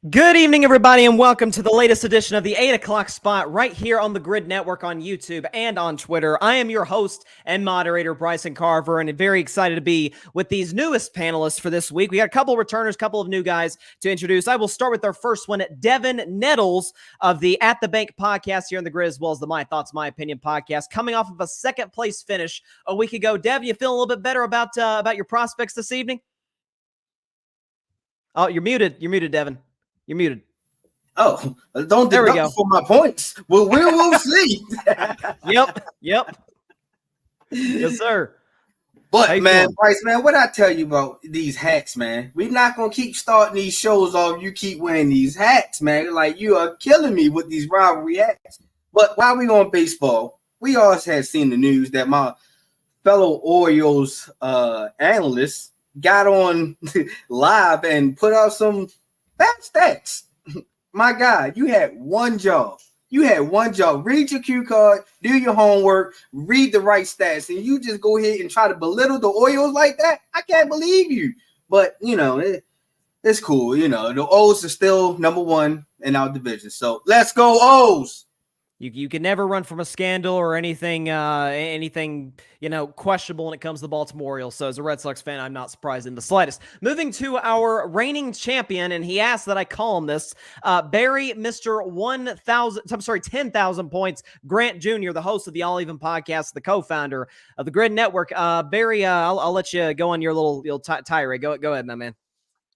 Good evening, everybody, and welcome to the latest edition of the 8 o'clock spot right here on the Gryd Network on YouTube and on Twitter. I am your host and moderator, Bryson Carver, and very excited to be with these newest panelists for this week. We got a couple of returners, a couple of new guys to introduce. I will start with our first one, Devin Nettles of the At the Bank podcast here on the Gryd, as well as the My Thoughts, My Opinion podcast, coming off of a second-place finish a week ago. Dev, you feeling a little bit better about your prospects this evening? Oh, you're muted. You're muted, Devin. You're muted. Oh, don't deduct for my points. Well, we'll see. Yep. Yes, sir. But, man, Bryce, man, what I tell you about these hats, man? We're not going to keep starting these shows off. You keep wearing these hats, man. Like, you are killing me with these rivalry hats. But while we on baseball, we also have seen the news that my fellow Orioles analysts got on live and put out some bad stats. My God, you had one job. Read your cue card, do your homework, read the right stats, and you just go ahead and try to belittle the Orioles like that? I can't believe you. But, it's cool. The O's are still number one in our division. So let's go, O's. You can never run from a scandal or anything questionable when it comes to the Baltimore Orioles. So as a Red Sox fan, I'm not surprised in the slightest. Moving to our reigning champion, and he asked that I call him this, Barry, Mr. 10,000 points, Grant Jr., the host of the All Even podcast, the co-founder of the Gryd Network. Barry, I'll let you go on your little tirade. Go ahead, my man.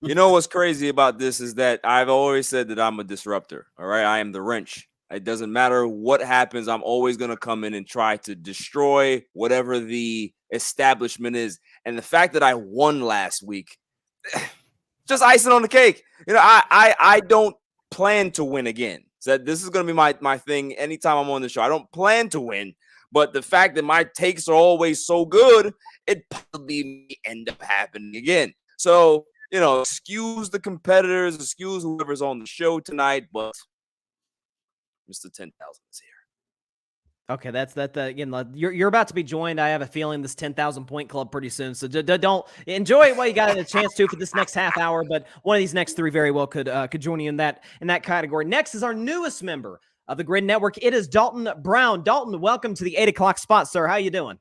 You know what's crazy about this is that I've always said that I'm a disruptor. All right, I am the wrench. It doesn't matter what happens. I'm always going to come in and try to destroy whatever the establishment is. And the fact that I won last week, just icing on the cake. I don't plan to win again. So this is going to be my thing anytime I'm on the show. I don't plan to win. But the fact that my takes are always so good, it probably may end up happening again. So, excuse the competitors, excuse whoever's on the show tonight, but Mr. 10,000 is here. Okay, that's that. Again, you're about to be joined. I have a feeling this 10,000 point club pretty soon. So don't enjoy it while you got a chance to for this next half hour. But one of these next three very well could join you in that category. Next is our newest member of the Gryd Network. It is Dalton Brown. Dalton, welcome to the 8 o'clock spot, sir. How you doing?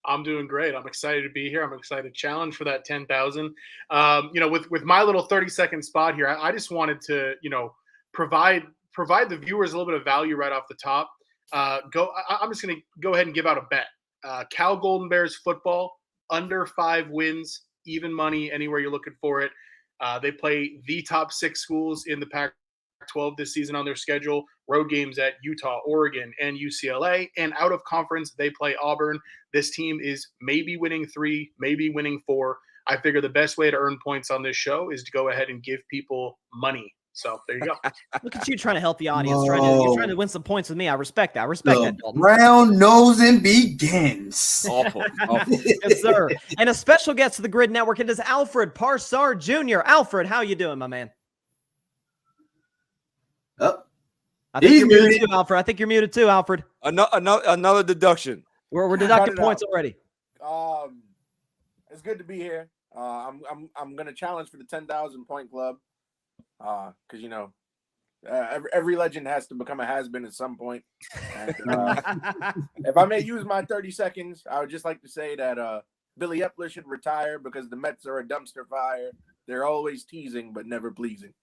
I'm doing great. I'm excited to be here. I'm excited to challenge for that 10,000. With my little 30-second spot here, I just wanted to provide the viewers a little bit of value right off the top. I'm just going to go ahead and give out a bet. Cal Golden Bears football, under 5 wins, even money anywhere you're looking for it. They play the top 6 schools in the Pac-12 this season on their schedule. Road games at Utah, Oregon, and UCLA. And out of conference, they play Auburn. This team is maybe winning 3, maybe winning 4. I figure the best way to earn points on this show is to go ahead and give people money. So there you go. Look at you trying to help the audience. You're trying to win some points with me. I respect that. That, Dalton. Round nosing begins. Awful. Yes, sir. And a special guest to the Gryd Network, it is Alfred Parsar Jr. Alfred, how you doing, my man? Oh, I think you're muted too, Alfred. I think you're muted too, Alfred. Another deduction. We're deducting points already. It's good to be here. I'm gonna challenge for the 10,000 point club. Because every legend has to become a has-been at some point. And, if I may use my 30 seconds, I would just like to say that Billy Epler should retire because the Mets are a dumpster fire. They're always teasing but never pleasing.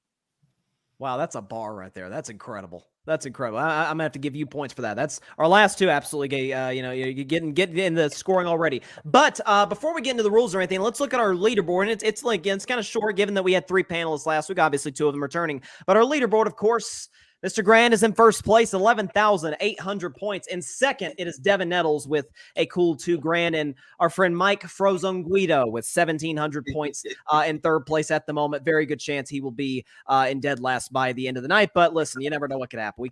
Wow, that's a bar right there. That's incredible. I'm gonna have to give you points for that. That's our last two. Absolutely, you're getting in the scoring already. But before we get into the rules or anything, let's look at our leaderboard. And it's kind of short, given that we had 3 panelists last week. Obviously, 2 of them returning. But our leaderboard, of course, Mr. Grant is in first place, 11,800 points. In second, it is Devin Nettles with a cool $2,000. And our friend Mike Frozone Guido with 1,700 points in third place at the moment. Very good chance he will be in dead last by the end of the night. But listen, you never know what could happen.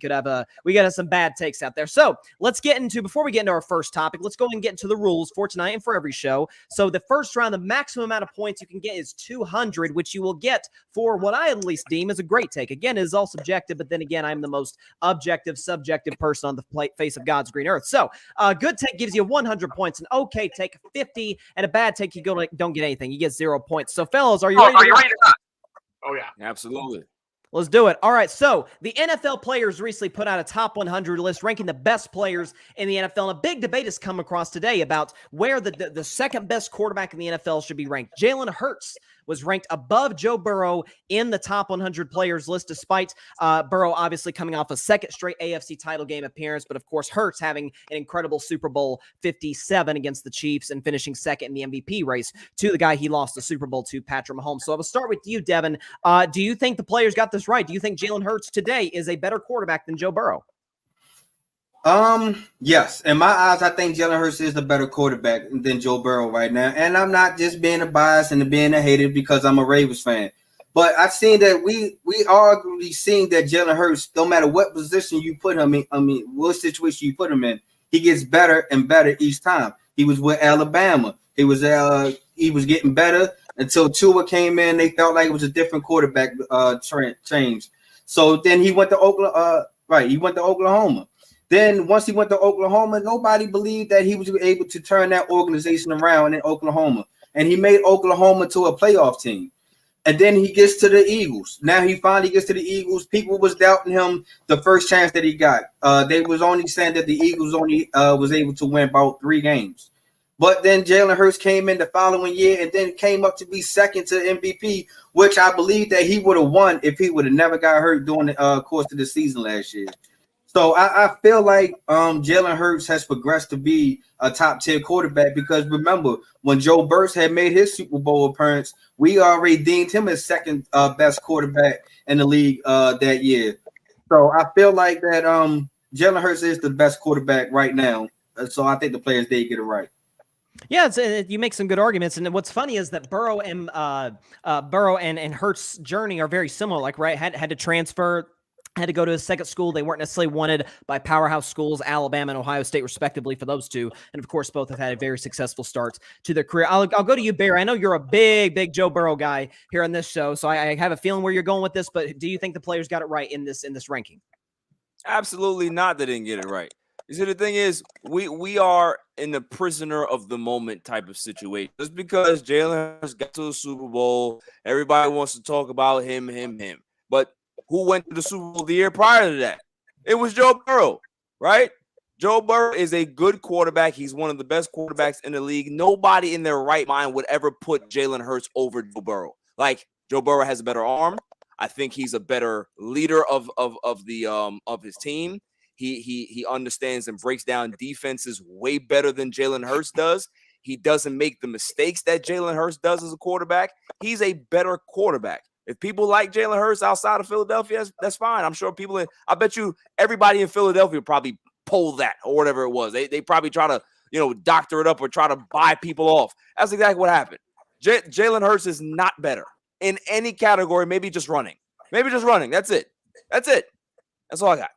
We got some bad takes out there. So before we get into our first topic, let's go and get into the rules for tonight and for every show. So the first round, the maximum amount of points you can get is 200, which you will get for what I at least deem is a great take. Again, it is all subjective, but then again, I'm the most objective, subjective person on the face of God's green earth. So a good take gives you 100 points, an okay take 50, and a bad take, you don't get anything. You get 0 points. So fellas, are you ready to go? Oh, yeah. Absolutely. Let's do it. All right. So the NFL players recently put out a top 100 list ranking the best players in the NFL. And a big debate has come across today about where the second best quarterback in the NFL should be ranked. Jalen Hurts was ranked above Joe Burrow in the top 100 players list, despite Burrow obviously coming off a second straight AFC title game appearance. But of course, Hurts having an incredible Super Bowl 57 against the Chiefs and finishing second in the MVP race to the guy he lost the Super Bowl to, Patrick Mahomes. So I will start with you, Devin. Do you think the players got this right? Do you think Jalen Hurts today is a better quarterback than Joe Burrow? Yes. In my eyes, I think Jalen Hurts is the better quarterback than Joe Burrow right now. And I'm not just being a bias and being a hater because I'm a Ravens fan. But I've seen that we arguably seen that Jalen Hurts, no matter what position you put him in, what situation you put him in, he gets better and better each time. He was with Alabama. He was getting better until Tua came in. They felt like it was a different quarterback change. So then he went to Oklahoma. He went to Oklahoma. Then once he went to Oklahoma, nobody believed that he was able to turn that organization around in Oklahoma. And he made Oklahoma to a playoff team. And then he gets to the Eagles. Now he finally gets to the Eagles. People was doubting him the first chance that he got. They was only saying that the Eagles only was able to win about 3 games. But then Jalen Hurts came in the following year and then came up to be second to MVP, which I believe that he would have won if he would have never got hurt during the course of the season last year. So I feel like Jalen Hurts has progressed to be a top-tier quarterback because remember, when Joe Burrow had made his Super Bowl appearance, we already deemed him as second best quarterback in the league that year. So I feel like that Jalen Hurts is the best quarterback right now. So I think the players did get it right. Yeah, you make some good arguments, and what's funny is that Burrow and Hurts' journey are very similar. Like, right, had to transfer, had to go to a second school. They weren't necessarily wanted by powerhouse schools, Alabama and Ohio State, respectively, for those two. And of course, both have had a very successful start to their career. I'll go to you, Barry. I know you're a big Joe Burrow guy here on this show, so I have a feeling where you're going with this. But do you think the players got it right in this ranking? Absolutely not. They didn't get it right. You see, the thing is, we are in the prisoner of the moment type of situation. Just because Jalen Hurts got to the Super Bowl, everybody wants to talk about him. But who went to the Super Bowl the year prior to that? It was Joe Burrow, right? Joe Burrow is a good quarterback. He's one of the best quarterbacks in the league. Nobody in their right mind would ever put Jalen Hurts over Joe Burrow. Like, Joe Burrow has a better arm. I think he's a better leader of his team. He understands and breaks down defenses way better than Jalen Hurts does. He doesn't make the mistakes that Jalen Hurts does as a quarterback. He's a better quarterback. If people like Jalen Hurts outside of Philadelphia, that's fine. I'm sure I bet you everybody in Philadelphia probably poll that or whatever it was. They probably try to, doctor it up or try to buy people off. That's exactly what happened. Jalen Hurts is not better in any category, maybe just running. That's it. That's all I got.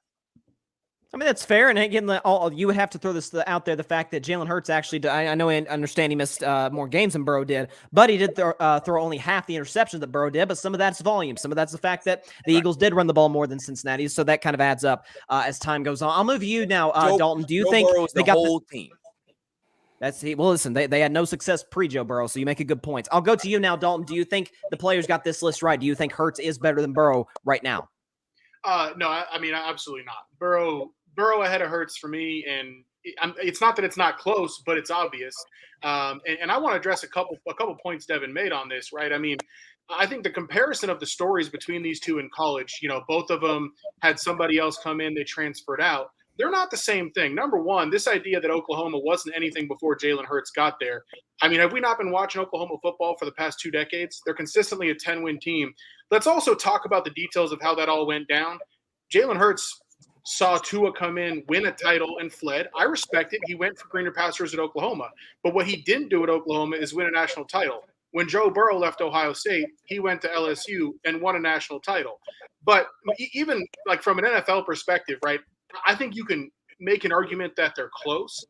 I mean, that's fair. And again, you would have to throw this out there, the fact that Jalen Hurts actually, I know and understand he missed more games than Burrow did, but he did throw only half the interceptions that Burrow did, but some of that's volume. Some of that's the fact that the Eagles did run the ball more than Cincinnati, so that kind of adds up as time goes on. I'll move you now, Dalton. Do you think they got the whole team? Well, listen, they had no success pre-Joe Burrow, so you make a good point. I'll go to you now, Dalton. Do you think the players got this list right? Do you think Hurts is better than Burrow right now? No, I mean, absolutely not. Burrow ahead of Hurts for me, and it's not that it's not close, but it's obvious. And I want to address a couple points Devin made on this, right? I mean, I think the comparison of the stories between these two in college, both of them had somebody else come in, they transferred out. They're not the same thing. Number one, this idea that Oklahoma wasn't anything before Jalen Hurts got there. I mean, have we not been watching Oklahoma football for the past 2 decades? They're consistently a 10-win team. Let's also talk about the details of how that all went down. Jalen Hurts saw Tua come in, win a title, and fled. I respect it. He went for greener pastures at Oklahoma. But what he didn't do at Oklahoma is win a national title. When Joe Burrow left Ohio State, he went to LSU and won a national title. But even like from an NFL perspective, right, I think you can make an argument that they're close.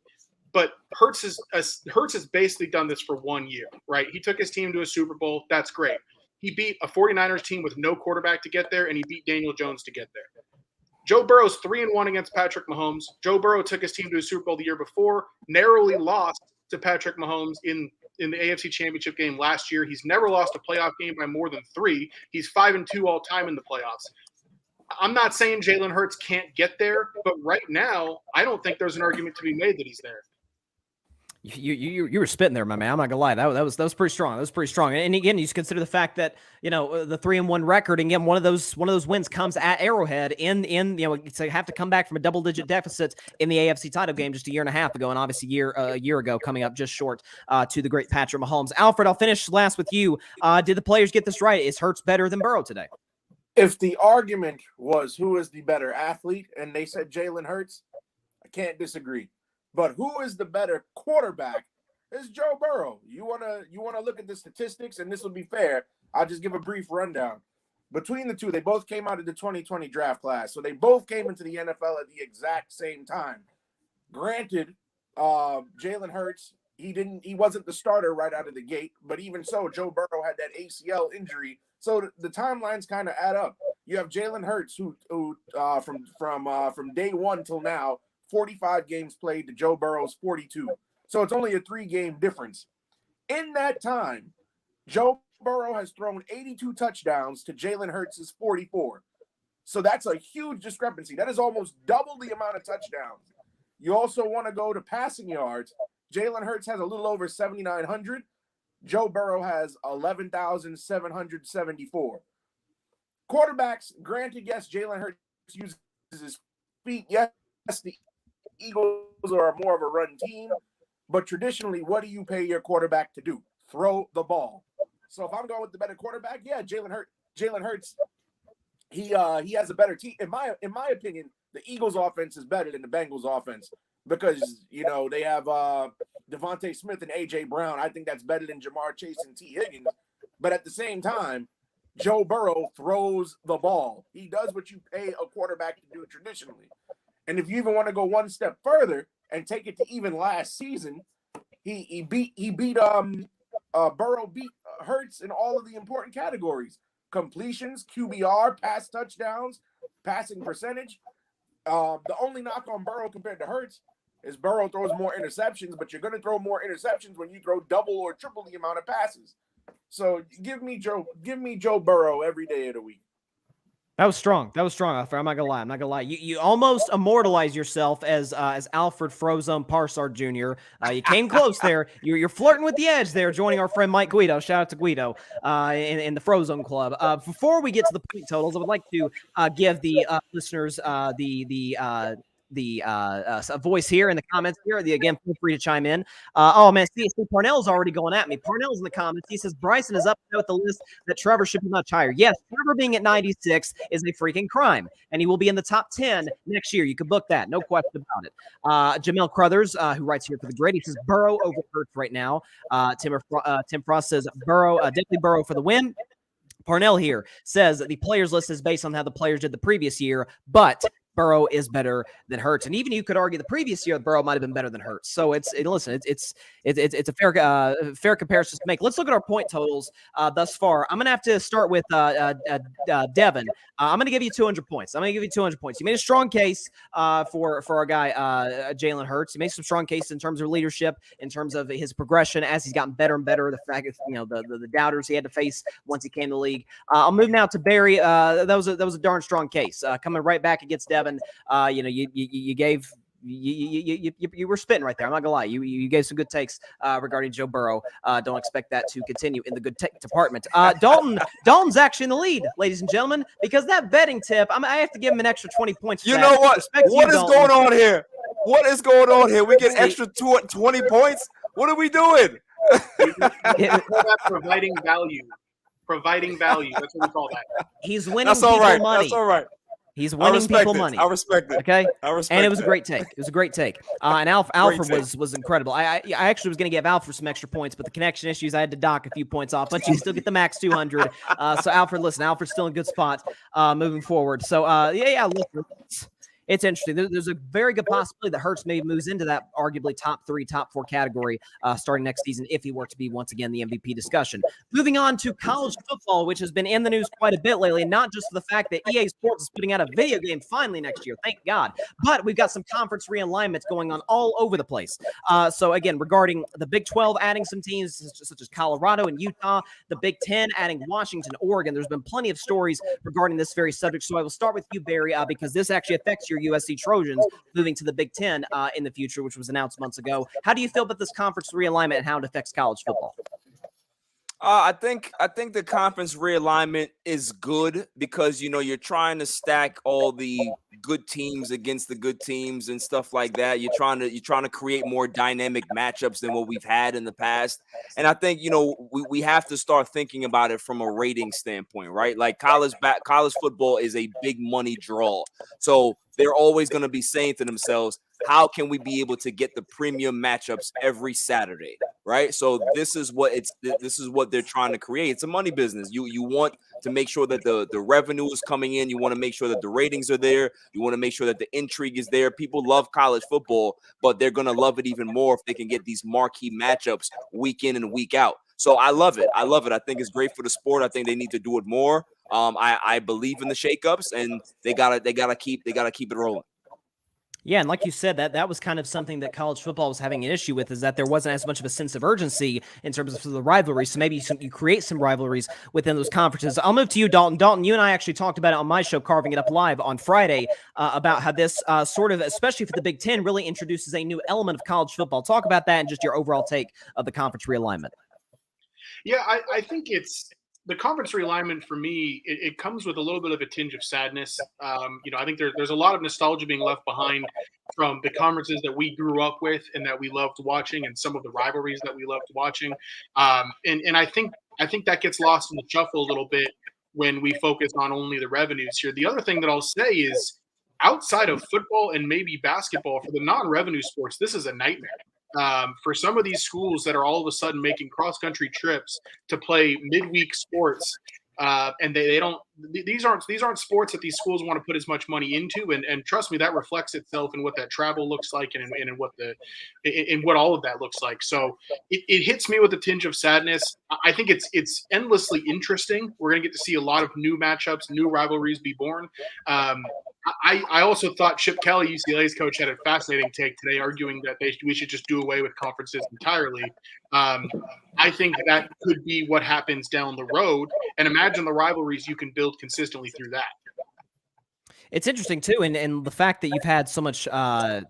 But Hurts has basically done this for 1 year, right? He took his team to a Super Bowl. That's great. He beat a 49ers team with no quarterback to get there, and he beat Daniel Jones to get there. Joe Burrow's 3-1 against Patrick Mahomes. Joe Burrow took his team to a Super Bowl the year before, narrowly lost to Patrick Mahomes in in the AFC Championship game last year. He's never lost a playoff game by more than 3. He's 5-2 all time in the playoffs. I'm not saying Jalen Hurts can't get there, but right now, I don't think there's an argument to be made that he's there. You were spitting there, my man. I'm not gonna lie. That was pretty strong. That was pretty strong. And again, you just consider the fact that the 3-1 record, and again, one of those wins comes at Arrowhead in it's like have to come back from a double-digit deficit in the AFC title game just a year and a half ago, and obviously a year ago, coming up just short to the great Patrick Mahomes. Alfred, I'll finish last with you. Did the players get this right? Is Hurts better than Burrow today? If the argument was who is the better athlete, and they said Jalen Hurts, I can't disagree. But who is the better quarterback is Joe Burrow. You wanna look at the statistics, and this will be fair. I'll just give a brief rundown. Between the two, they both came out of the 2020 draft class, so they both came into the NFL at the exact same time. Granted, Jalen Hurts, he wasn't the starter right out of the gate, but even so, Joe Burrow had that ACL injury, so the timelines kind of add up. You have Jalen Hurts, who from day one till now, 45 games played to Joe Burrow's 42. So it's only a 3-game difference. In that time, Joe Burrow has thrown 82 touchdowns to Jalen Hurts' 44. So that's a huge discrepancy. That is almost double the amount of touchdowns. You also want to go to passing yards. Jalen Hurts has a little over 7,900. Joe Burrow has 11,774. Quarterbacks, granted, yes, Jalen Hurts uses his feet. Yes, the Eagles are more of a run team, but traditionally, what do you pay your quarterback to do? Throw the ball. So if I'm going with the better quarterback, yeah, Jalen Hurts, he has a better team. In my opinion, the Eagles' offense is better than the Bengals' offense because they have Devontae Smith and AJ Brown. I think that's better than Jamar Chase and T. Higgins. But at the same time, Joe Burrow throws the ball. He does what you pay a quarterback to do traditionally. And if you even want to go one step further and take it to even last season, Burrow beat Hurts in all of the important categories: completions, QBR, pass touchdowns, passing percentage. The only knock on Burrow compared to Hurts is Burrow throws more interceptions, but you're going to throw more interceptions when you throw double or triple the amount of passes. So give me Joe Burrow every day of the week. That was strong. Alfred. I'm not gonna lie. You almost immortalized yourself as Alfred Frozone Parsard Jr. You came close there. You're flirting with the edge there, joining our friend Mike Guido. Shout out to Guido in the Frozone Club. Before we get to the point totals, I would like to give the listeners a voice here in the comments here. Again, feel free to chime in. Oh man, see, Parnell's already going at me. Parnell's in the comments. He says Bryson is up with the list that Trevor should be much higher. Yes, Trevor being at 96 is a freaking crime, and he will be in the top 10 next year. You can book that, no question about it. Jamel Crothers, who writes here for the Gryd, he says Burrow over Hurts right now. Tim Frost says Burrow, definitely Burrow for the win. Parnell here says the players list is based on how the players did the previous year, but Burrow is better than Hurts, and even you could argue the previous year Burrow might have been better than Hurts. So it's a fair comparison to make. Let's look at our point totals thus far. I'm gonna have to start with Devin. I'm gonna give you 200 points. You made a strong case for our guy Jalen Hurts. He made some strong cases in terms of leadership, in terms of his progression as he's gotten better and better. The fact that the doubters he had to face once he came to the league. I'll move now to Barry. That was a darn strong case coming right back against Devin. You were spitting right there. I'm not gonna lie. You gave some good takes regarding Joe Burrow. Don't expect that to continue in the good take department. Dalton's actually in the lead, ladies and gentlemen, because that betting tip. I have to give him an extra 20 points. You know what? What is going on here? What is going on here? We get extra 20 points. What are we doing? Providing value. That's what we call that. He's winning people money. That's all right. He's winning people money. I respect it. Okay. I respect and it was it. a great take. And Alfred was incredible. I actually was going to give Alfred some extra points, but the connection issues, I had to dock a few points off. But you still get the max 200. So Alfred's still in a good spot moving forward. So listen, It's interesting. There's a very good possibility that Hurts maybe moves into that arguably top 3, top 4 category starting next season if he were to be once again the MVP discussion. Moving on to college football, which has been in the news quite a bit lately, and not just for the fact that EA Sports is putting out a video game finally next year, thank God, but we've got some conference realignments going on all over the place. So again, regarding the Big 12 adding some teams such as Colorado and Utah, the Big 10 adding Washington, Oregon, there's been plenty of stories regarding this very subject. So I will start with you, Barry, because this actually affects your USC Trojans moving to the Big 10 in the future, which was announced months ago. How do you feel about this conference realignment and how it affects college football? I think the conference realignment is good because you're trying to stack all the good teams against the good teams and stuff like that. You're trying to create more dynamic matchups than what we've had in the past. And I think we have to start thinking about it from a rating standpoint, right? Like college football is a big money draw, so they're always going to be saying to themselves, how can we be able to get the premium matchups every Saturday, right? So this is what they're trying to create. It's a money business. You want to make sure that the revenue is coming in. You want to make sure that the ratings are there. You want to make sure that the intrigue is there. People love college football, but they're going to love it even more if they can get these marquee matchups week in and week out. So I love it. I think it's great for the sport. I think they need to do it more. I believe in the shakeups, and they gotta keep it rolling. Yeah, and like you said, that was kind of something that college football was having an issue with, is that there wasn't as much of a sense of urgency in terms of the rivalries. So maybe you create some rivalries within those conferences. I'll move to you, Dalton. Dalton, you and I actually talked about it on my show, Carving It Up Live, on Friday, about how this sort of, especially for the Big Ten, really introduces a new element of college football. Talk about that and just your overall take of the conference realignment. Yeah, I think it's the conference realignment for me. It comes with a little bit of a tinge of sadness. I think there's a lot of nostalgia being left behind from the conferences that we grew up with and that we loved watching, and some of the rivalries that we loved watching. And I think that gets lost in the shuffle a little bit when we focus on only the revenues here. The other thing that I'll say is, outside of football and maybe basketball, for the non-revenue sports, this is a nightmare. For some of these schools that are all of a sudden making cross-country trips to play midweek sports, and they don't. These aren't sports that these schools want to put as much money into, and trust me, that reflects itself in what that travel looks like and in what all of that looks like. So it hits me with a tinge of sadness. I think it's endlessly interesting. We're going to get to see a lot of new matchups, new rivalries be born. I also thought Chip Kelly, UCLA's coach, had a fascinating take today, arguing that we should just do away with conferences entirely. I think that could be what happens down the road. And imagine the rivalries you can build consistently through that. It's interesting, too, and the fact that you've had so much of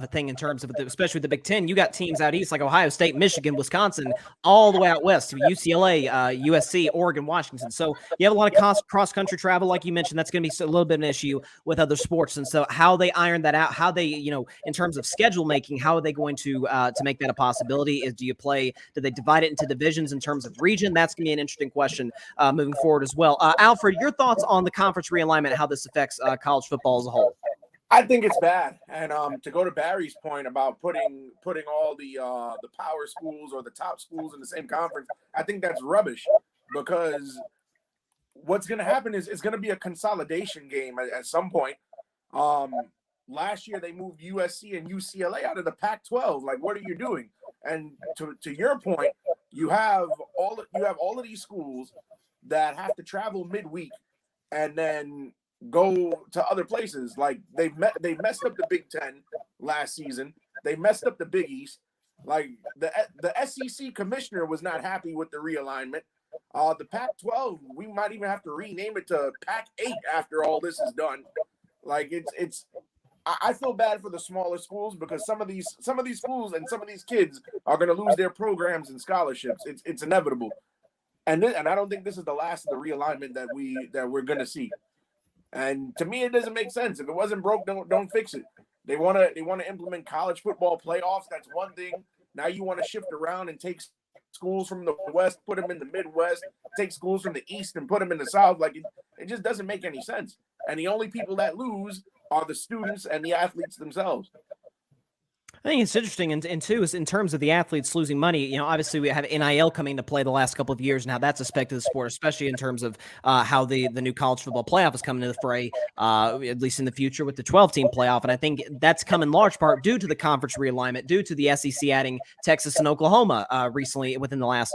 a thing in terms of, especially with the Big Ten. You got teams out east like Ohio State, Michigan, Wisconsin, all the way out west to UCLA, USC, Oregon, Washington. So you have a lot of cross-country travel, like you mentioned. That's going to be a little bit of an issue with other sports. And so how they iron that out, how they, in terms of schedule making, how are they going to make that a possibility? Do they divide it into divisions in terms of region? That's going to be an interesting question moving forward as well. Alfred, your thoughts on the conference realignment, how this affects college football as a whole? I think it's bad, and to go to Barry's point about putting all the power schools or the top schools in the same conference, I think that's rubbish, because what's going to happen is it's going to be a consolidation game at some point. Last year they moved USC and UCLA out of the Pac-12. Like, what are you doing? And to your point, you have all of these schools that have to travel midweek and then go to other places. Like they messed up the Big Ten last season. They messed up the Big East. Like the SEC commissioner was not happy with the realignment. The Pac-12, we might even have to rename it to Pac-8 after all this is done. Like I feel bad for the smaller schools, because some of these schools and some of these kids are going to lose their programs and scholarships. It's inevitable. And I don't think this is the last of the realignment that we're going to see. And to me, it doesn't make sense. If it wasn't broke, don't fix it. They want to implement college football playoffs. That's one thing. Now you want to shift around and take schools from the West, put them in the Midwest, take schools from the East and put them in the South. Like it just doesn't make any sense. And the only people that lose are the students and the athletes themselves. I think it's interesting, and two is in terms of the athletes losing money. You know, obviously we have NIL coming to play the last couple of years, and how that's affected the sport, especially in terms of how the new college football playoff is coming into the fray, at least in the future with the 12-team playoff. And I think that's come in large part due to the conference realignment, due to the SEC adding Texas and Oklahoma recently within the last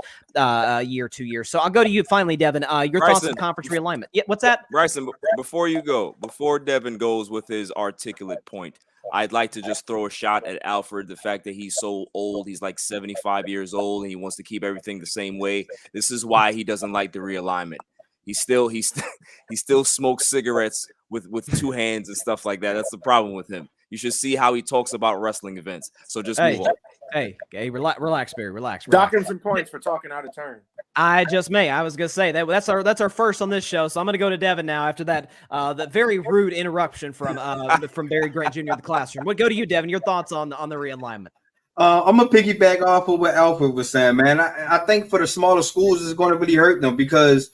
year, 2 years. So I'll go to you finally, Devin. Your Bryson, thoughts on conference realignment? Yeah, what's that? Bryson, before Devin goes with his articulate point, I'd like to just throw a shot at Alfred. The fact that he's so old, he's like 75 years old, and he wants to keep everything the same way. This is why he doesn't like the realignment. He still smokes cigarettes with two hands and stuff like that. That's the problem with him. You should see how he talks about wrestling events. So just move on. Hey, relax, Barry, relax. Dock him some points for talking out of turn. I was gonna say that's our first on this show, so I'm gonna go to Devin now after that very rude interruption from Barry Grant Jr. in the classroom. What go to you, Devin? Your thoughts on the realignment? I'm gonna piggyback off of what Alfred was saying, man. I think for the smaller schools, it's going to really hurt them because,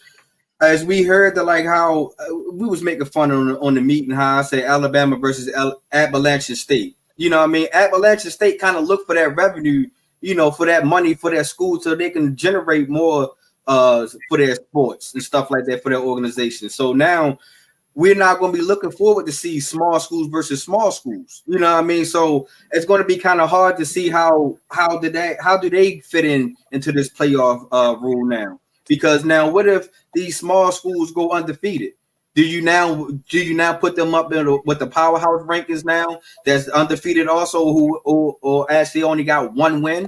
as we heard, how we was making fun on the meeting, how I say Alabama versus Appalachian State. You know what I mean? Appalachian State kind of look for that revenue, for that money for their school so they can generate more for their sports and stuff like that for their organization. So now we're not going to be looking forward to see small schools versus small schools. You know what I mean? So it's going to be kind of hard to see how do they fit into this playoff rule now? Because now what if these small schools go undefeated? Do you now put them up with the powerhouse rankings now that's undefeated also or actually only got one win?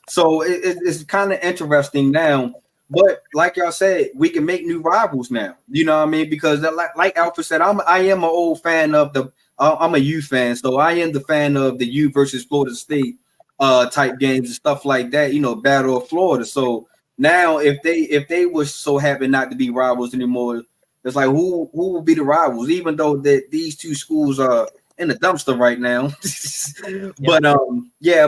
So it's kind of interesting now. But like y'all said, we can make new rivals now. You know what I mean? Because like Alfred said, I am an old fan of I'm a U fan, so I am the fan of the U versus Florida State type games and stuff like that. Battle of Florida. So now if they were so happy not to be rivals anymore. It's like who will be the rivals, even though that these two schools are in the dumpster right now.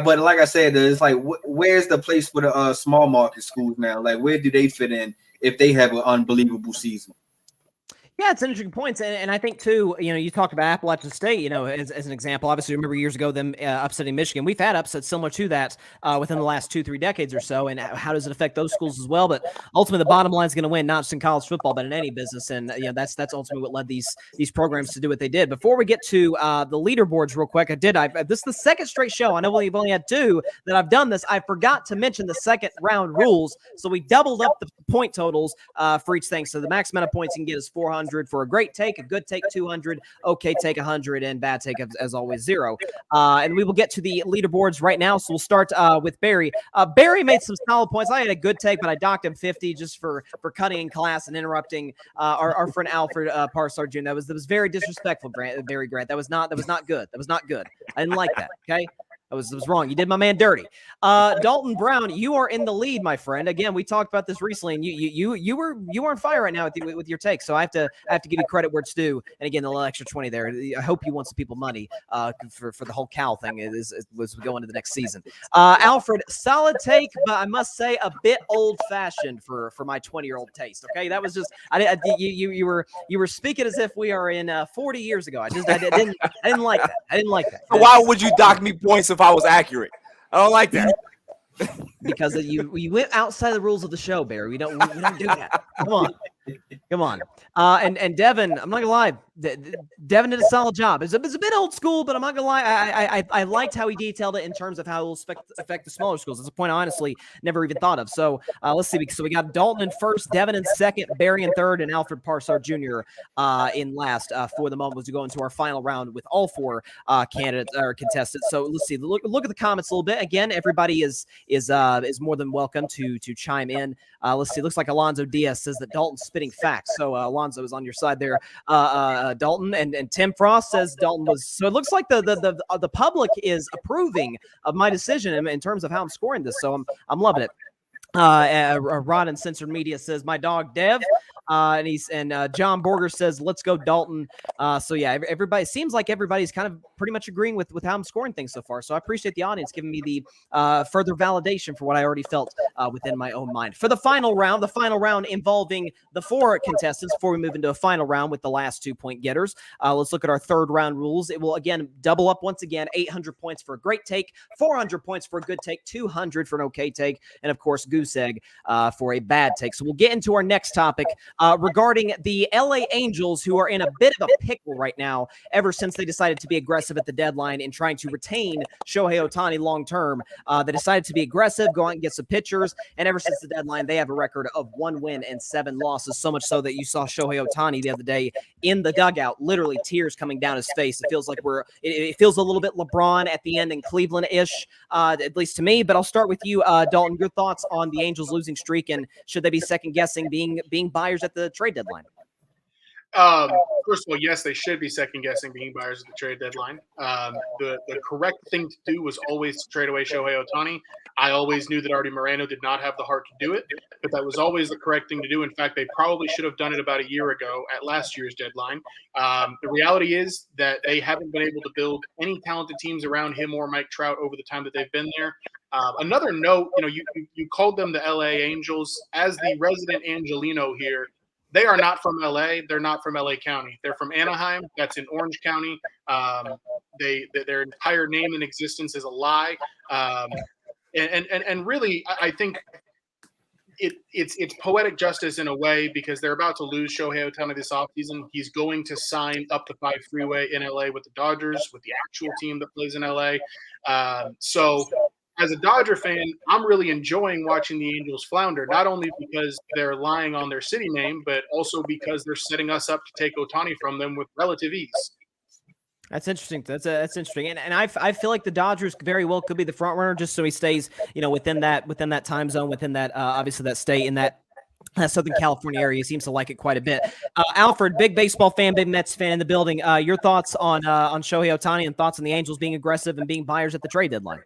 But like I said, it's like where's the place for the small market schools now? Like where do they fit in if they have an unbelievable season? Yeah, it's an interesting point. And I think, too, you talked about Appalachian State, as an example. Obviously, remember years ago them upsetting Michigan. We've had upsets similar to that within the last 2-3 decades or so. And how does it affect those schools as well? But ultimately, the bottom line is going to win, not just in college football, but in any business. And that's ultimately what led these programs to do what they did. Before we get to the leaderboards real quick, this is the second straight show. I know we've only had 2 that I've done this. I forgot to mention the second round rules. So we doubled up the point totals for each thing. So the max amount of points you can get is 400 for a great take, a good take 200, okay take 100, and bad take as always 0. And we will get to the leaderboards right now. So we'll start with Barry. Barry made some solid points. I had a good take, but I docked him 50 just for cutting in class and interrupting our friend Alfred Parsard Jr. That was very disrespectful, Barry Grant. That was not good. That was not good. I didn't like that. Okay. That was wrong. You did my man dirty. Dalton Brown, you are in the lead, my friend. Again, we talked about this recently, and you were on fire right now with your take. So I have to give you credit where it's due. And again, the little extra 20 there. I hope you won some people money for the whole Cal thing. It was going to the next season. Alfred, solid take, but I must say a bit old fashioned for my 20-year-old taste. Okay, that was just you were speaking as if we are in 40 years ago. I didn't like that. I didn't like that. Why would you dock me points if I was accurate? I don't like that. Because you went outside the rules of the show, Barry. We don't do that. Come on. And Devin, I'm not gonna lie. Devin did a solid job. It's a bit old school, but I'm not gonna lie. I liked how he detailed it in terms of how it will affect the smaller schools. It's a point I honestly never even thought of. So let's see. So we got Dalton in first, Devin in second, Barry in third, and Alfred Parsard Jr. In last for the moment as we go into our final round with all 4 candidates or contestants. So let's see. Look at the comments a little bit. Again, everybody is more than welcome to chime in. Let's see. Looks like Alonzo Diaz says that Dalton's spitting facts. So Alonzo is on your side there, Dalton. And Tim Frost says Dalton was. So it looks like the public is approving of my decision in terms of how I'm scoring this. So I'm loving it. Rod and Censored Media says my dog Dev, and John Borger says let's go Dalton. So yeah, everybody seems like everybody's kind of pretty much agreeing with how I'm scoring things so far. So I appreciate the audience giving me the further validation for what I already felt within my own mind. For the final round involving the 4 contestants before we move into a final round with the last 2-point getters. Let's look at our third round rules. It will again double up once again, 800 points for a great take, 400 points for a good take, 200 for an okay take, and of course goose egg for a bad take. So we'll get into our next topic regarding the LA Angels, who are in a bit of a pickle right now ever since they decided to be aggressive at the deadline in trying to retain Shohei Ohtani long term. They decided to be aggressive, go out and get some pitchers, and ever since the deadline, they have a record of 1 win and 7 losses, so much so that you saw Shohei Ohtani the other day in the dugout, literally tears coming down his face. It feels like it feels a little bit LeBron at the end in Cleveland-ish, at least to me. But I'll start with you, Dalton. Your thoughts on the Angels losing streak, and should they be second guessing being buyers at the trade deadline? First of all, yes, they should be second guessing being buyers at the trade deadline. The correct thing to do was always to trade away Shohei Ohtani. I always knew that Artie Moreno did not have the heart to do it, but that was always the correct thing to do. In fact, they probably should have done it about a year ago at last year's deadline. The reality is that they haven't been able to build any talented teams around him or Mike Trout over the time that they've been there. Another note, you called them the LA Angels. As the resident Angelino here, they are not from LA. They're not from LA County. They're from Anaheim. That's in Orange County. Their entire name and existence is a lie. And really, I think it's poetic justice in a way, because they're about to lose Shohei Ohtani this offseason. He's going to sign up the 5 freeway in LA with the Dodgers, with the actual team that plays in LA. So as a Dodger fan, I'm really enjoying watching the Angels flounder, not only because they're lying on their city name, but also because they're setting us up to take Ohtani from them with relative ease. That's interesting. That's interesting, and I feel like the Dodgers very well could be the front runner, just so he stays, within that time zone, within that obviously that state in that Southern California area. He seems to like it quite a bit. Alfred, big baseball fan, big Mets fan in the building. Your thoughts on Shohei Ohtani and thoughts on the Angels being aggressive and being buyers at the trade deadline?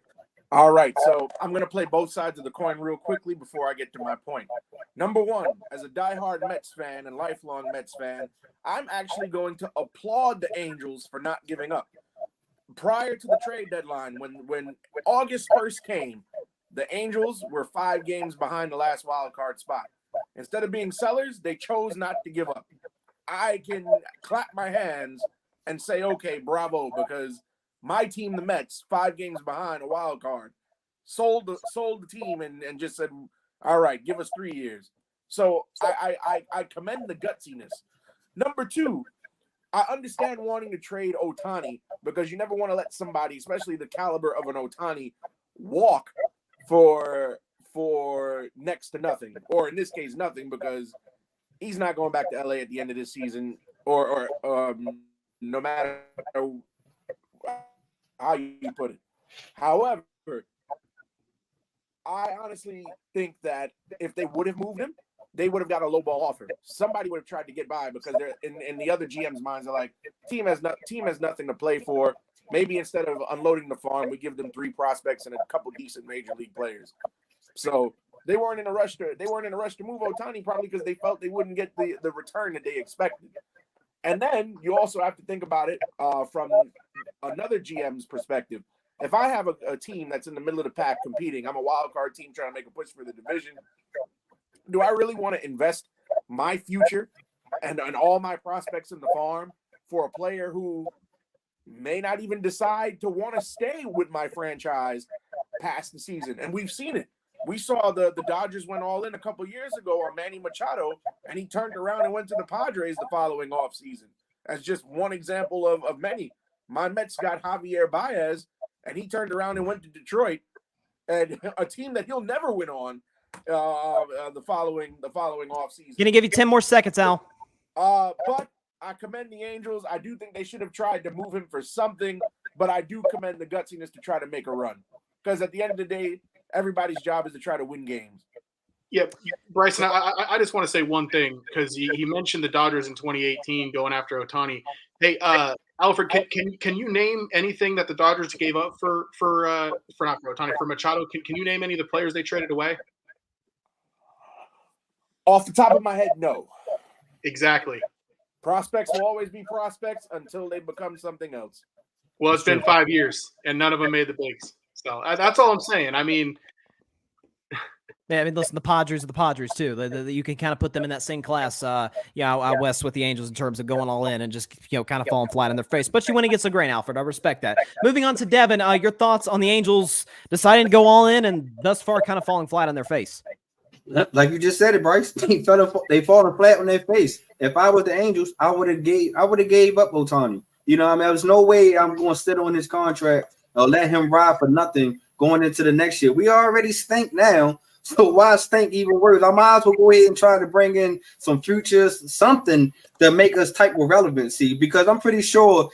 All right, so I'm going to play both sides of the coin real quickly before I get to my point. Number one, as a diehard Mets fan and lifelong Mets fan, I'm actually going to applaud the Angels for not giving up. Prior to the trade deadline, when August 1st came, the Angels were 5 games behind the last wild card spot. Instead of being sellers, they chose not to give up. I can clap my hands and say, okay, bravo, because my team, the Mets, 5 games behind a wild card, sold the team and just said, all right, give us 3 years. So I commend the gutsiness. Number two, I understand wanting to trade Ohtani because you never want to let somebody, especially the caliber of an Ohtani, walk for next to nothing, or in this case, nothing, because he's not going back to LA at the end of this season, or no matter how you put it. However, I honestly think that if they would have moved him, they would have got a low ball offer. Somebody would have tried to get by because they're in the other GM's minds are like, team has nothing to play for. Maybe instead of unloading the farm, we give them 3 prospects and a couple decent major league players. So they weren't in a rush to move Ohtani, probably because they felt they wouldn't get the return that they expected. And then you also have to think about it from another GM's perspective. If I have a team that's in the middle of the pack competing, I'm a wild card team trying to make a push for the division. Do I really want to invest my future and all my prospects in the farm for a player who may not even decide to want to stay with my franchise past the season? And we've seen it. We saw the Dodgers went all in a couple years ago on Manny Machado, and he turned around and went to the Padres the following offseason as just one example of many. My Mets got Javier Baez, and he turned around and went to Detroit, and a team that he'll never win on the following offseason. Gonna give you 10 more seconds, Al. But I commend the Angels. I do think they should have tried to move him for something, but I do commend the gutsiness to try to make a run. Because at the end of the day, everybody's job is to try to win games. Yeah, Bryson, I just want to say one thing, because he mentioned the Dodgers in 2018 going after Ohtani. Hey, Alfred, can you name anything that the Dodgers gave up for not for Ohtani, for Machado? Can you name any of the players they traded away? Off the top of my head, no. Exactly. Prospects will always be prospects until they become something else. Well, it's been 5 years, and none of them made the bigs. So that's all I'm saying. I mean, yeah, I mean, listen, the Padres are the Padres too. You can kind of put them in that same class, out west with the Angels in terms of going all in and just kind of falling flat in their face. Especially when he gets a grain, Alfred. I respect that. Moving on to Devin, your thoughts on the Angels deciding to go all in and thus far kind of falling flat on their face. Like you just said it, Bryce. They falling flat on their face. If I was the Angels, I would have gave up Ohtani. You know what I mean? There's no way I'm going to sit on his contract or let him ride for nothing going into the next year. We already stink now, so why stink even worse? I might as well go ahead and try to bring in some futures, something to make us type of relevancy, because I'm pretty sure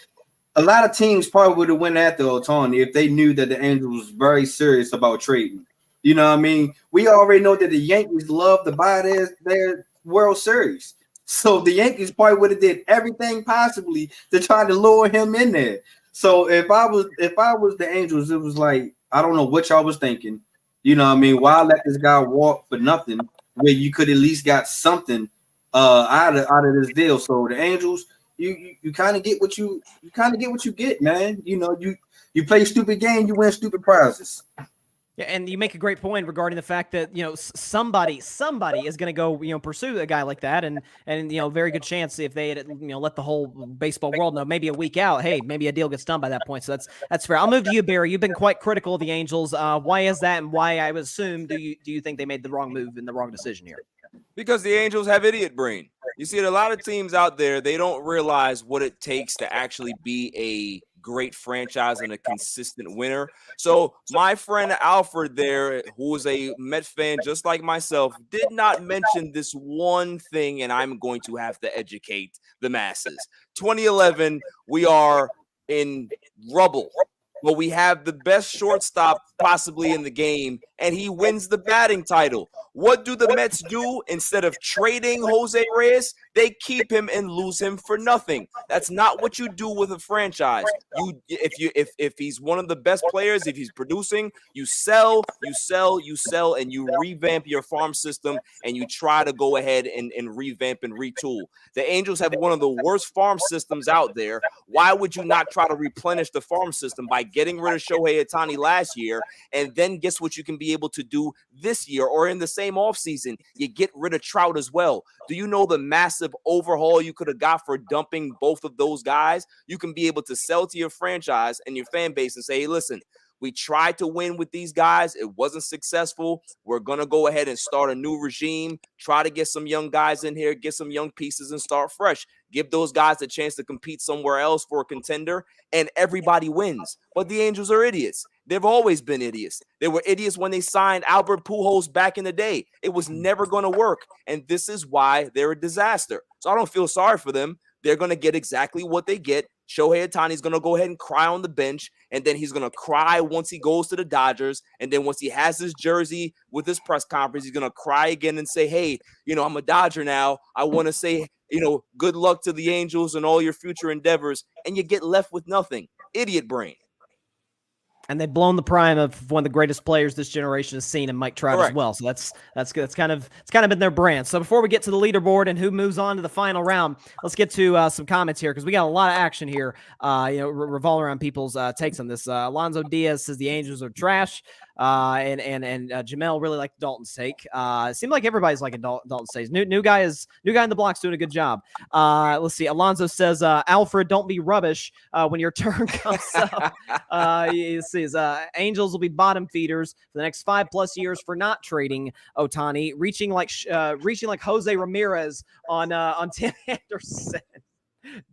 a lot of teams probably would have went after Ohtani if they knew that the Angels was very serious about trading. You know what I mean? We already know that the Yankees love to buy their World Series. So the Yankees probably would have did everything possibly to try to lure him in there. So if I was the Angels, it was like, I don't know what y'all was thinking. You know what I mean? Why let this guy walk for nothing where you could at least got something out of this deal? So the Angels, you kind of get what you get, man. You know, you play stupid game, you win stupid prizes. Yeah, and you make a great point regarding the fact that somebody is going to go pursue a guy like that, and very good chance if they had let the whole baseball world know maybe a week out, hey, maybe a deal gets done by that point. So that's fair. I'll move to you, Barry. You've been quite critical of the Angels. Why is that, and why I would assume do you think they made the wrong move and the wrong decision here? Because the Angels have idiot brain. You see, a lot of teams out there, they don't realize what it takes to actually be a great franchise and a consistent winner. So my friend Alfred there, who is a Met fan just like myself, did not mention this one thing, and I'm going to have to educate the masses. 2011, we are in rubble, but we have the best shortstop possibly in the game, and he wins the batting title. What do the Mets do? Instead of trading Jose Reyes, they keep him and lose him for nothing. That's not what you do with a franchise. If he's one of the best players, if he's producing, you sell, and you revamp your farm system, and you try to go ahead and revamp and retool. The Angels have one of the worst farm systems out there. Why would you not try to replenish the farm system by getting rid of Shohei Ohtani last year, and then guess what you can be able to do this year or in the same offseason? You get rid of Trout as well. Do you know the massive overhaul you could have got for dumping both of those guys? You can be able to sell to your franchise and your fan base and say, hey, listen, we tried to win with these guys. It wasn't successful. We're going to go ahead and start a new regime, try to get some young guys in here, get some young pieces and start fresh. Give those guys a chance to compete somewhere else for a contender, and everybody wins. But the Angels are idiots. They've always been idiots. They were idiots when they signed Albert Pujols back in the day. It was never going to work, and this is why they're a disaster. So I don't feel sorry for them. They're going to get exactly what they get. Shohei Ohtani is going to go ahead and cry on the bench, and then he's going to cry once he goes to the Dodgers, and then once he has his jersey with his press conference, he's going to cry again and say, hey, I'm a Dodger now. I want to say, good luck to the Angels and all your future endeavors, and you get left with nothing. Idiot brain. And they've blown the prime of one of the greatest players this generation has seen in Mike Trout Correct. as well. So that's good. It's kind of been their brand. So before we get to the leaderboard and who moves on to the final round, let's get to some comments here because we got a lot of action here. Revolving around people's takes on this. Alonzo Diaz says the Angels are trash. And Jamel really liked Dalton's take. It seemed like everybody's liking Dalton's take. New guy in the block's doing a good job. Let's see. Alonzo says, Alfred, don't be rubbish when your turn comes up. He says, Angels will be bottom feeders for the next 5+ years for not trading Ohtani, reaching like Jose Ramirez on Tim Anderson.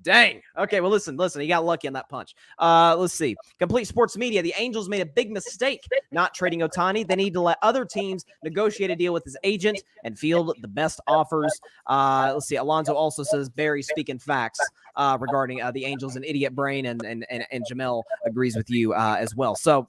Dang. Okay, well, listen. He got lucky on that punch. Let's see. Complete Sports Media. The Angels made a big mistake not trading Ohtani. They need to let other teams negotiate a deal with his agent and field the best offers. Let's see. Alonzo also says Barry speaking facts regarding the Angels and idiot brain, and Jamel agrees with you as well. So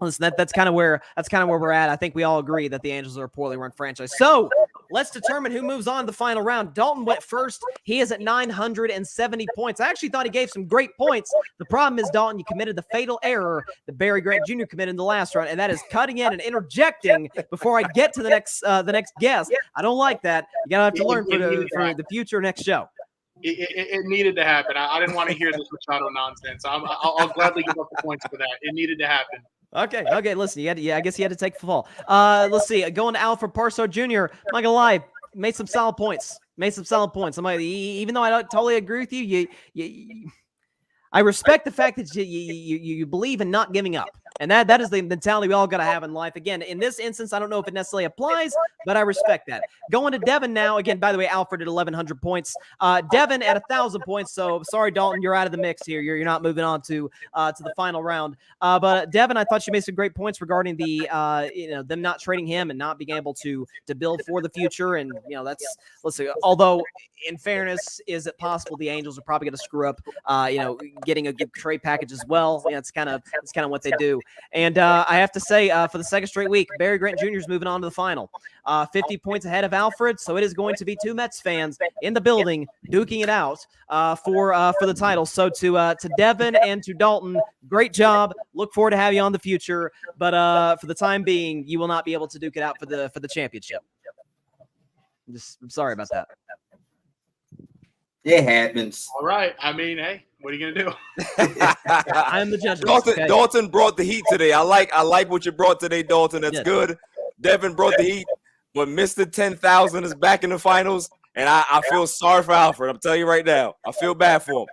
listen, that's kind of where we're at. I think we all agree that the Angels are a poorly run franchise. So let's determine who moves on to the final round. Dalton went first. He is at 970 points. I actually thought he gave some great points. The problem is, Dalton, you committed the fatal error that Barry Grant Jr. committed in the last round, and that is cutting in and interjecting before I get to the next guest. I don't like that. You gotta have to learn for the future next show. It needed to happen. I didn't want to hear this Machado nonsense. I'll gladly give up the points for that. It needed to happen. Okay. Listen, I guess you had to take the fall. Let's see. Going to Alfred Parso Jr. I'm not gonna lie, made some solid points. I'm like, even though I don't totally agree with you, I respect the fact that you believe in not giving up. And that is the mentality we all got to have in life. Again, in this instance, I don't know if it necessarily applies, but I respect that. Going to Devin now. Again, by the way, Alfred at 1,100 points. Devin at 1,000 points. So sorry, Dalton, you're out of the mix here. You're not moving on to the final round. But Devin, I thought you made some great points regarding the them not trading him and not being able to build for the future. And let's see. Although in fairness, is it possible the Angels are probably going to screw up getting a good trade package as well? It's kind of what they do. And I have to say, for the second straight week, Barry Grant Jr. is moving on to the final. 50 points ahead of Alfred, so it is going to be two Mets fans in the building duking it out for the title. So to Devin and to Dalton, great job. Look forward to having you on the future. But for the time being, you will not be able to duke it out for the championship. I'm sorry about that. It happens. All right. I mean, hey, what are you gonna do? I'm the judge. Dalton brought the heat today. I like what you brought today, Dalton. That's good. Devin brought the heat, but Mr. 10,000 is back in the finals, and I feel sorry for Alfred. I'm telling you right now, I feel bad for him.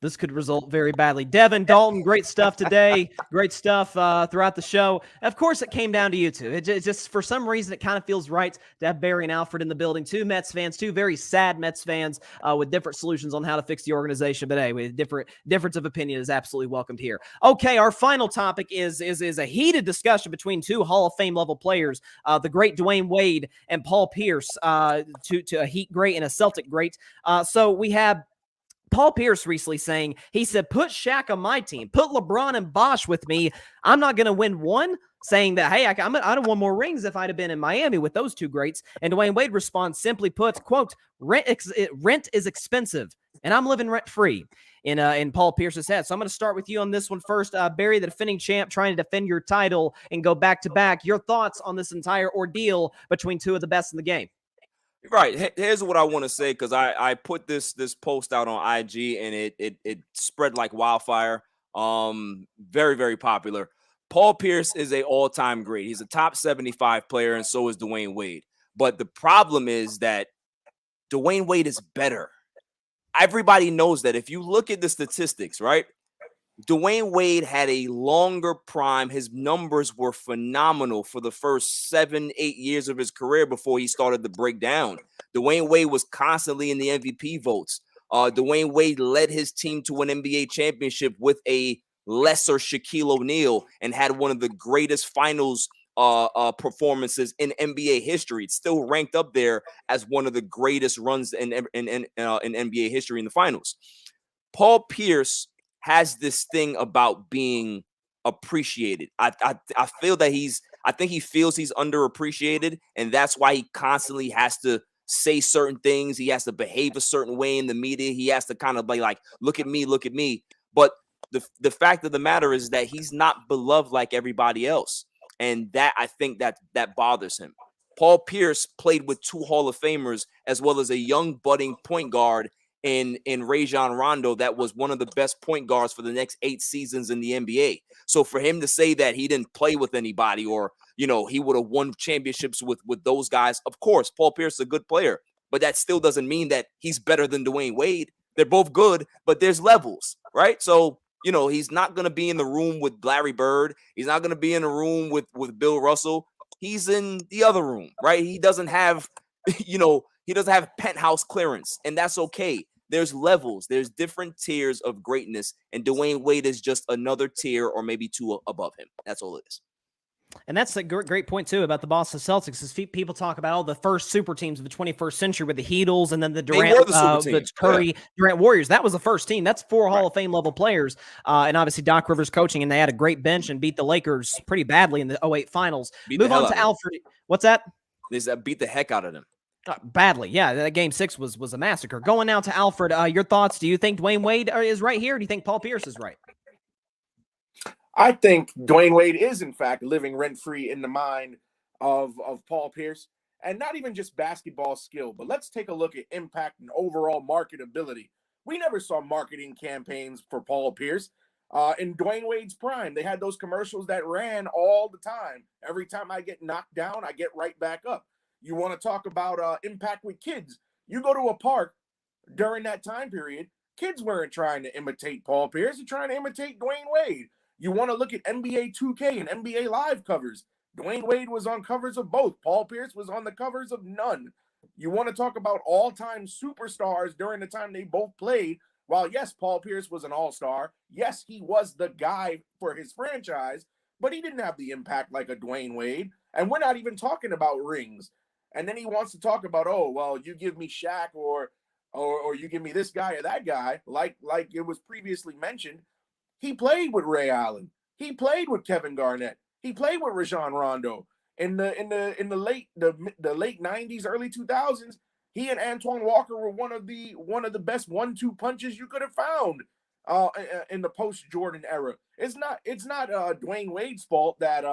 This could result very badly. Devin, Dalton, great stuff today. Great stuff throughout the show. Of course, it came down to you two. It just, for some reason, it kind of feels right to have Barry and Alfred in the building. Two Mets fans, two very sad Mets fans with different solutions on how to fix the organization. But hey, with difference of opinion is absolutely welcomed here. Okay, our final topic is a heated discussion between two Hall of Fame level players, the great Dwyane Wade and Paul Pierce, to a Heat great and a Celtic great. So we have Paul Pierce recently saying, he said, put Shaq on my team, put LeBron and Bosh with me. I'm not going to win one. Saying that, hey, I'd have won more rings if I'd have been in Miami with those two greats. And Dwyane Wade responds, simply put, quote, rent is expensive, and I'm living rent-free in Paul Pierce's head. So I'm going to start with you on this one first. Barry, the defending champ, trying to defend your title and go back-to-back. Your thoughts on this entire ordeal between two of the best in the game? Right. Here's what I want to say, because I put this post out on IG and it spread like wildfire. Very, very popular. Paul Pierce is an all-time great. He's a top 75 player, and so is Dwyane Wade. But the problem is that Dwyane Wade is better. Everybody knows that. If you look at the statistics, right? Dwyane Wade had a longer prime. His numbers were phenomenal for the first 7-8 years of his career before he started to break down. Dwyane Wade was constantly in the MVP votes. Dwyane Wade led his team to an NBA championship with a lesser Shaquille O'Neal and had one of the greatest finals performances in NBA history. It's still ranked up there as one of the greatest runs in NBA history in the finals. Paul Pierce has this thing about being appreciated. I feel that I think he feels he's underappreciated, and that's why he constantly has to say certain things. He has to behave a certain way in the media. He has to kind of be like, look at me. But the fact of the matter is that he's not beloved like everybody else. And that, I think that bothers him. Paul Pierce played with two Hall of Famers, as well as a young budding point guard in Rajon Rondo that was one of the best point guards for the next 8 seasons in the NBA. So for him to say that he didn't play with anybody, or he would have won championships with those guys, of course, Paul Pierce is a good player, but that still doesn't mean that he's better than Dwyane Wade. They're both good, but there's levels, right? So he's not going to be in the room with Larry Bird. He's not going to be in the room with Bill Russell. He's in the other room, right? He doesn't have, he doesn't have penthouse clearance, and that's okay. There's levels. There's different tiers of greatness, and Dwyane Wade is just another tier or maybe 2 above him. That's all it is. And that's a great point, too, about the Boston Celtics, is people talk about all the first super teams of the 21st century with the Heatles and then the Durant, the Curry, Durant Warriors. That was the first team. That's 4 Hall of Fame level players. And obviously Doc Rivers coaching, and they had a great bench and beat the Lakers pretty badly in the 2008 finals. Move on to Alfred. What's that? They beat the heck out of them. Badly, yeah. That game 6 was a massacre. Going now to Alfred, your thoughts? Do you think Dwyane Wade is right here, or do you think Paul Pierce is right? I think Dwyane Wade is, in fact, living rent-free in the mind of Paul Pierce. And not even just basketball skill, but let's take a look at impact and overall marketability. We never saw marketing campaigns for Paul Pierce. In Dwyane Wade's prime, they had those commercials that ran all the time. Every time I get knocked down, I get right back up. You want to talk about impact with kids. You go to a park during that time period, kids weren't trying to imitate Paul Pierce. They're trying to imitate Dwyane Wade. You want to look at NBA 2K and NBA Live covers. Dwyane Wade was on covers of both. Paul Pierce was on the covers of none. You want to talk about all-time superstars during the time they both played. While, yes, Paul Pierce was an all-star. Yes, he was the guy for his franchise, but he didn't have the impact like a Dwyane Wade. And we're not even talking about rings. And then he wants to talk about, oh, well, you give me Shaq or you give me this guy or that guy, like it was previously mentioned. He played with Ray Allen. He played with Kevin Garnett. He played with Rajon Rondo in the late 90s, early 2000s. He and Antoine Walker were one of the best 1-2 punches you could have found in the post Jordan era. It's not Dwyane Wade's fault that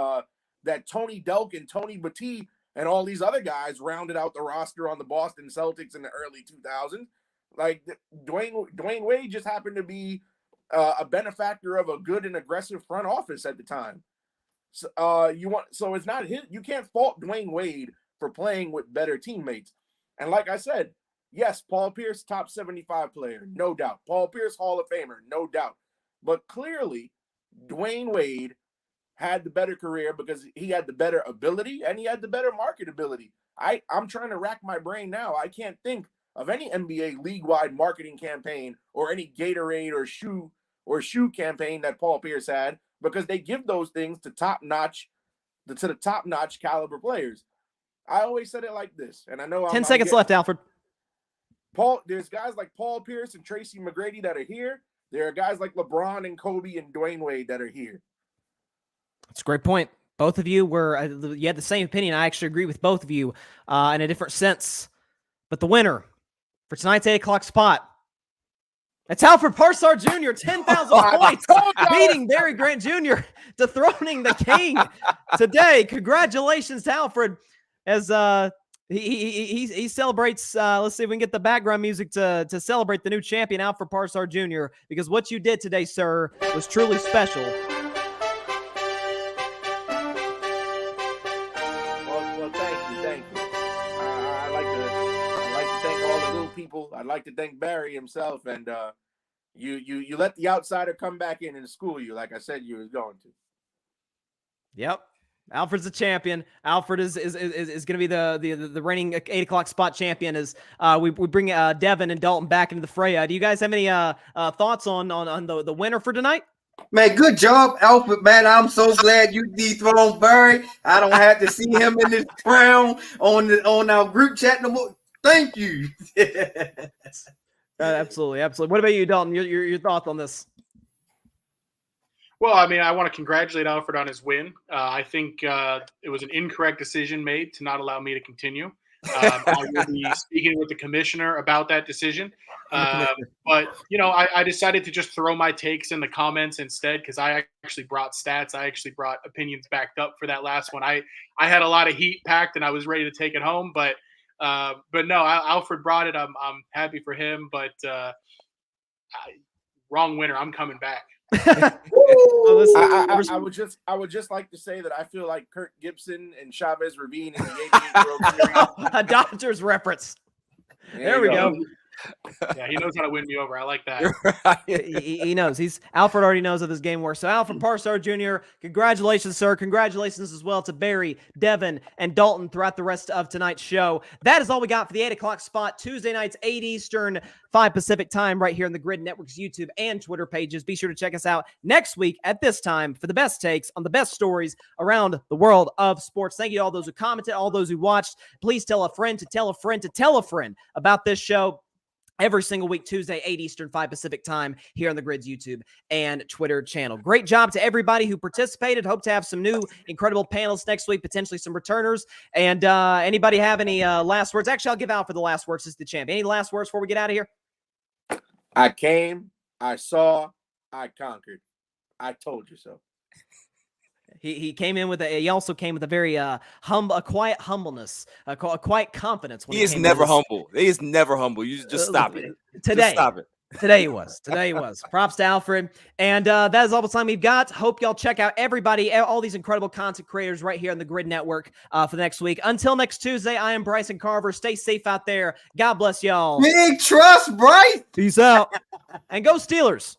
Tony Delk and Tony Battie and all these other guys rounded out the roster on the Boston Celtics in the early 2000s. Like Dwyane Wade just happened to be a benefactor of a good and aggressive front office at the time. So it's not his. You can't fault Dwyane Wade for playing with better teammates. And like I said, yes, Paul Pierce, top 75 player, no doubt. Paul Pierce, Hall of Famer, no doubt. But clearly, Dwyane Wade had the better career because he had the better ability and he had the better marketability. I'm trying to rack my brain now. I can't think of any NBA league-wide marketing campaign or any Gatorade or shoe campaign that Paul Pierce had, because they give those things to the top-notch caliber players. I always said it like this, and I know 10 seconds left, Alfred. There's guys like Paul Pierce and Tracy McGrady that are here. There are guys like LeBron and Kobe and Dwyane Wade that are here. That's a great point. Both of you you had the same opinion. I actually agree with both of you in a different sense. But the winner for tonight's 8 o'clock spot, it's Alfred Parsard Jr., 10,000 points, beating Barry Grant Jr., dethroning the king today. Congratulations to Alfred as he celebrates. Let's see if we can get the background music to celebrate the new champion, Alfred Parsard Jr., because what you did today, sir, was truly special. Well, thank you. I'd like to thank all the little people. I'd like to thank Barry himself, and you let the outsider come back in and school you, like I said you was going to. Yep. Alfred's the champion. Alfred is going to be the reigning 8 o'clock spot champion as we bring Devin and Dalton back into the fray. Do you guys have any thoughts on the winner for tonight? Man, good job, Alfred, man. I'm so glad you dethroned Barry. I don't have to see him in this crown on our group chat no more. Thank you. Absolutely. What about you, Dalton? Your thoughts on this? Well, I mean, I want to congratulate Alfred on his win. I think it was an incorrect decision made to not allow me to continue. I will be speaking with the commissioner about that decision. But, I decided to just throw my takes in the comments instead, because I actually brought stats. I actually brought opinions backed up for that last one. I had a lot of heat packed and I was ready to take it home. But no, Alfred brought it. I'm happy for him. But wrong winner. I'm coming back. I would just like to say that I feel like Kirk Gibson and Chavez Ravine in the Yankees World Series. A Dodgers reference. There we go. Yeah, he knows how to win me over. I like that. He knows. Alfred already knows how this game works. So Alfred Parsard Jr., congratulations, sir. Congratulations as well to Barry, Devin, and Dalton throughout the rest of tonight's show. That is all we got for the 8 o'clock spot. Tuesday nights, 8 Eastern, 5 Pacific time, right here on the Gryd Network's YouTube and Twitter pages. Be sure to check us out next week at this time for the best takes on the best stories around the world of sports. Thank you to all those who commented, all those who watched. Please tell a friend to tell a friend to tell a friend about this show. every single week, Tuesday, 8 Eastern, 5 Pacific time here on the Gryd's YouTube and Twitter channel. Great job to everybody who participated. Hope to have some new incredible panelists next week, potentially some returners. And anybody have any last words? Actually, I'll give out for the last words as the champ. Any last words before we get out of here? I came, I saw, I conquered. I told you so. He came in with he also came with a very a quiet humbleness, a quiet confidence. When he is never humble. He is never humble. You just stop it. Today. Just stop it. Today he was. Today he was. Props to Alfred. And that is all the time we've got. Hope y'all check out everybody, all these incredible content creators right here on the Gryd Network for the next week. Until next Tuesday, I am Bryson Carver. Stay safe out there. God bless y'all. Big trust, Bryce. Peace out. And go Steelers.